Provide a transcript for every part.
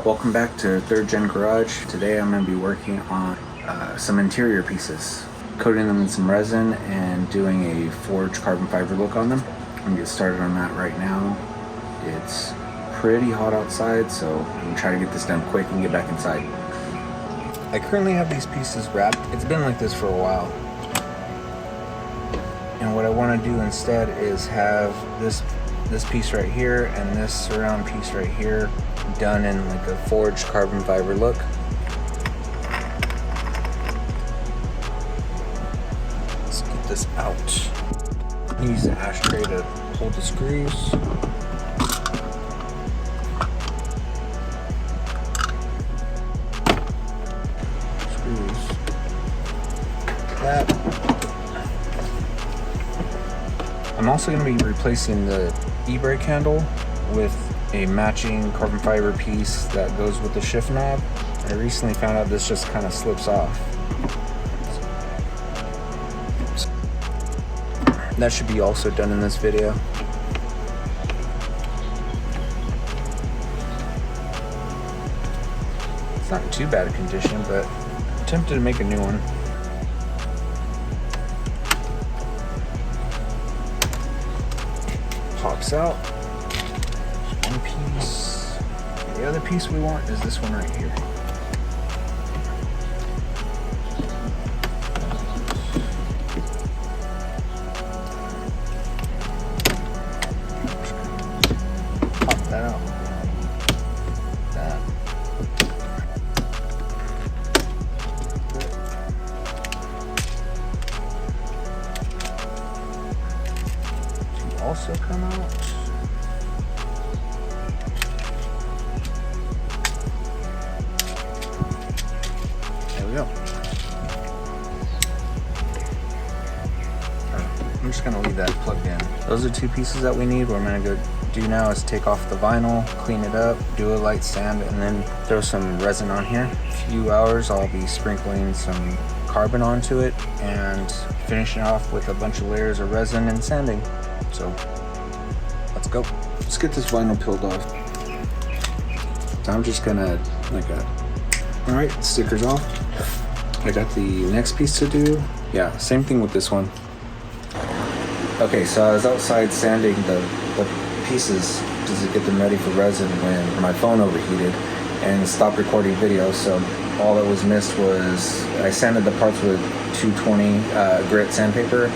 Welcome back to Third Gen Garage. Today I'm going to be working on some interior pieces, coating them in some resin and doing a forged carbon fiber look on them. I'm going to get started on that right now. It's pretty hot outside, so I'm going to try to get this done quick and get back inside. I currently have these pieces wrapped. It's been like this for a while. And what I want to do instead is have this piece right here and this surround piece right here done in like a forged carbon fiber look. Let's get this out. Use the ashtray to hold the screws. Screws. That. I'm also going to be replacing the e-brake handle with a matching carbon fiber piece that goes with the shift knob. I recently found out this just kind of slips off. That should be also done in this video. It's not in too bad a condition, but I'm tempted to make a new one. Pops out. One piece. The other piece we want is this one right here. Pop that out. That. To also come out. There we go. I'm just gonna leave that plugged in. Those are two pieces that we need. What I'm gonna go do now is take off the vinyl, clean it up, do a light sand, and then throw some resin on here. A few hours I'll be sprinkling some carbon onto it and finishing off with a bunch of layers of resin and sanding. So let's go. Let's get this vinyl peeled off. So I'm just gonna all right, stickers off. I got the next piece to do. Yeah, same thing with this one. Okay, so I was outside sanding the pieces to get them ready for resin when my phone overheated and stopped recording video. So all that was missed was I sanded the parts with 220 grit sandpaper,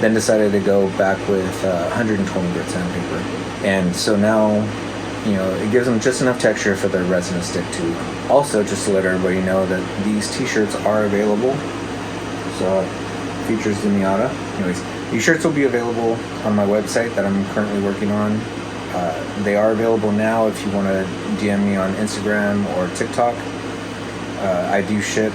then decided to go back with 120 grit sandpaper. And so now, you know, it gives them just enough texture for the resin to stick to. Also, just to let everybody know that these t-shirts are available. So, features the Miata. Anyways, these shirts will be available on my website that I'm currently working on. They are available now if you want to DM me on Instagram or TikTok. I do ship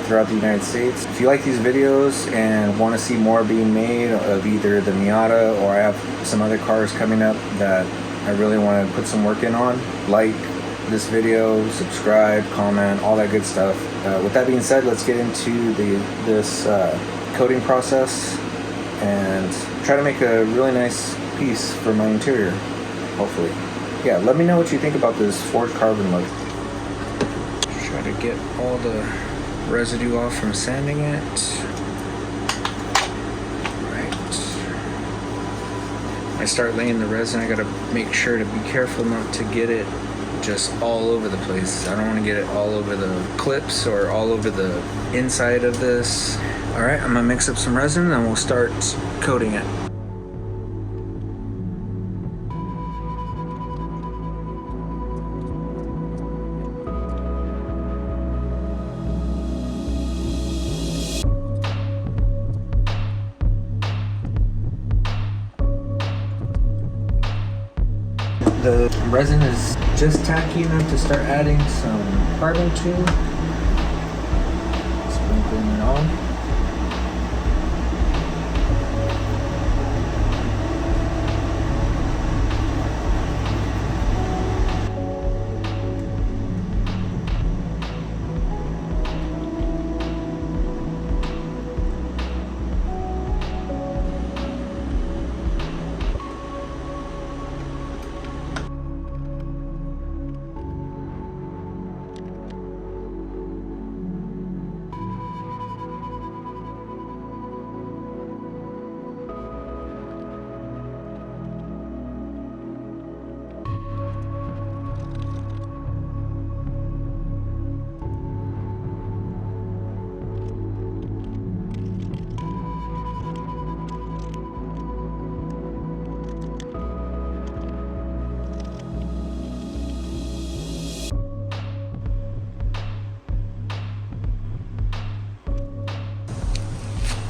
throughout the United States. If you like these videos and want to see more being made of either the Miata or I have some other cars coming up that I really want to put some work in on, like this video, subscribe, comment, all that good stuff. With that being said, let's get into this coating process and try to make a really nice piece for my interior, hopefully. Yeah, let me know what you think about this forged carbon look. Try to get all the residue off from sanding it. I start laying the resin, I gotta make sure to be careful not to get it just all over the place. I don't want to get it all over the clips or all over the inside of this. All right, I'm gonna mix up some resin and we'll start coating it. The resin is just tacky enough to start adding some carbon to. Sprinkling it on.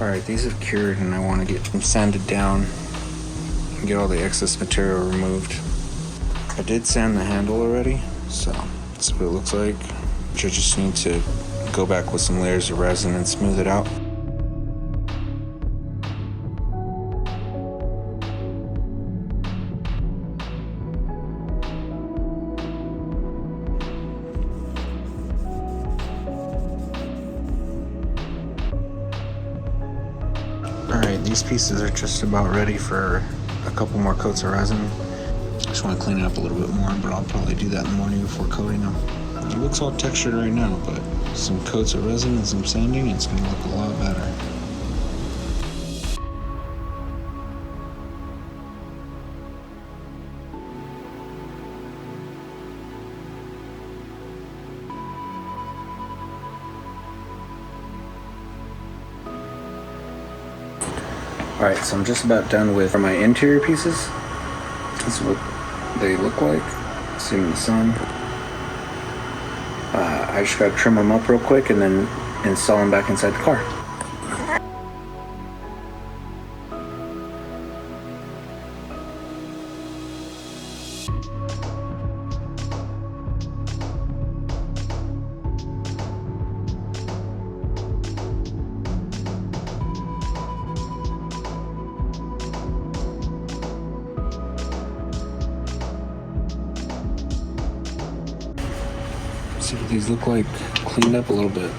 Alright, these have cured and I want to get them sanded down and get all the excess material removed. I did sand the handle already, so that's what it looks like. I just need to go back with some layers of resin and smooth it out. Alright, these pieces are just about ready for a couple more coats of resin. I just want to clean it up a little bit more, but I'll probably do that in the morning before coating them. It looks all textured right now, but some coats of resin and some sanding, it's going to look a lot better. Alright, so I'm just about done with my interior pieces. This is what they look like. See them in the sun. I just gotta trim them up real quick and then install them back inside the car. See what these look like, cleaned up a little bit.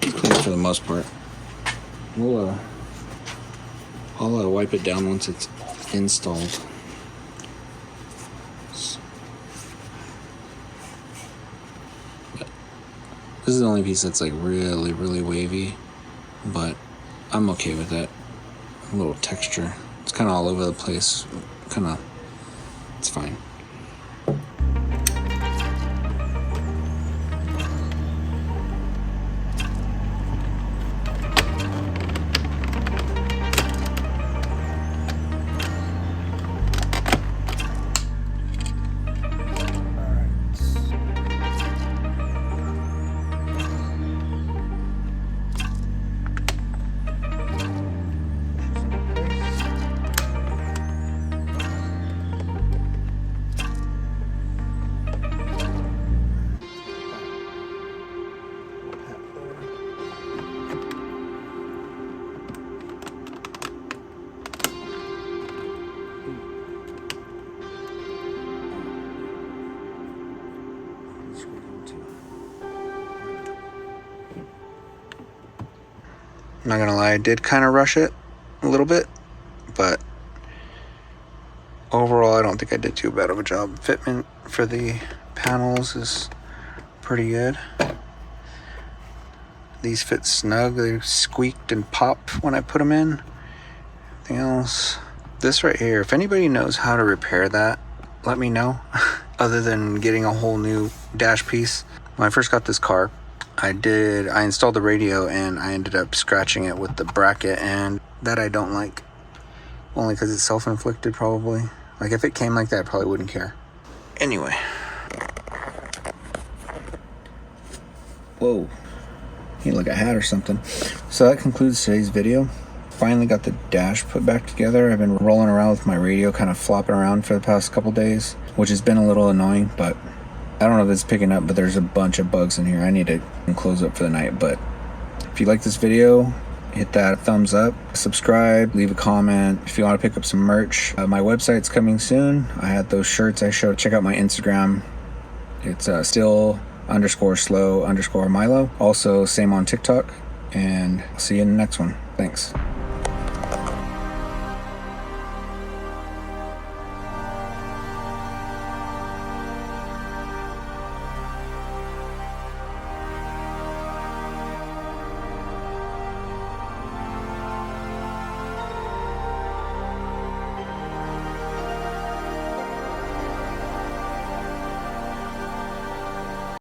Clean for the most part. I'll wipe it down once it's installed. This is the only piece that's like really, really wavy, but I'm okay with that. A little texture. It's kind of all over the place. It's fine. I'm not gonna lie, I did kind of rush it a little bit, but overall I don't think I did too bad of a job. Fitment for the panels is pretty good. These fit snug, they squeaked and popped when I put them in. Anything else? This right here, if anybody knows how to repair that, let me know. Other than getting a whole new dash piece. When I first got this car, I installed the radio and I ended up scratching it with the bracket, and that I don't like. Only because it's self-inflicted probably. Like if it came like that, I probably wouldn't care. Anyway. Whoa. You like a hat or something. So that concludes today's video. Finally got the dash put back together. I've been rolling around with my radio kind of flopping around for the past couple days, which has been a little annoying, but I don't know if it's picking up, but there's a bunch of bugs in here. I need to close up for the night. But if you like this video, hit that thumbs up, subscribe, leave a comment. If you want to pick up some merch, my website's coming soon. I had those shirts I showed. Check out my Instagram. It's still_slow_Milo. Also, same on TikTok. And I'll see you in the next one. Thanks.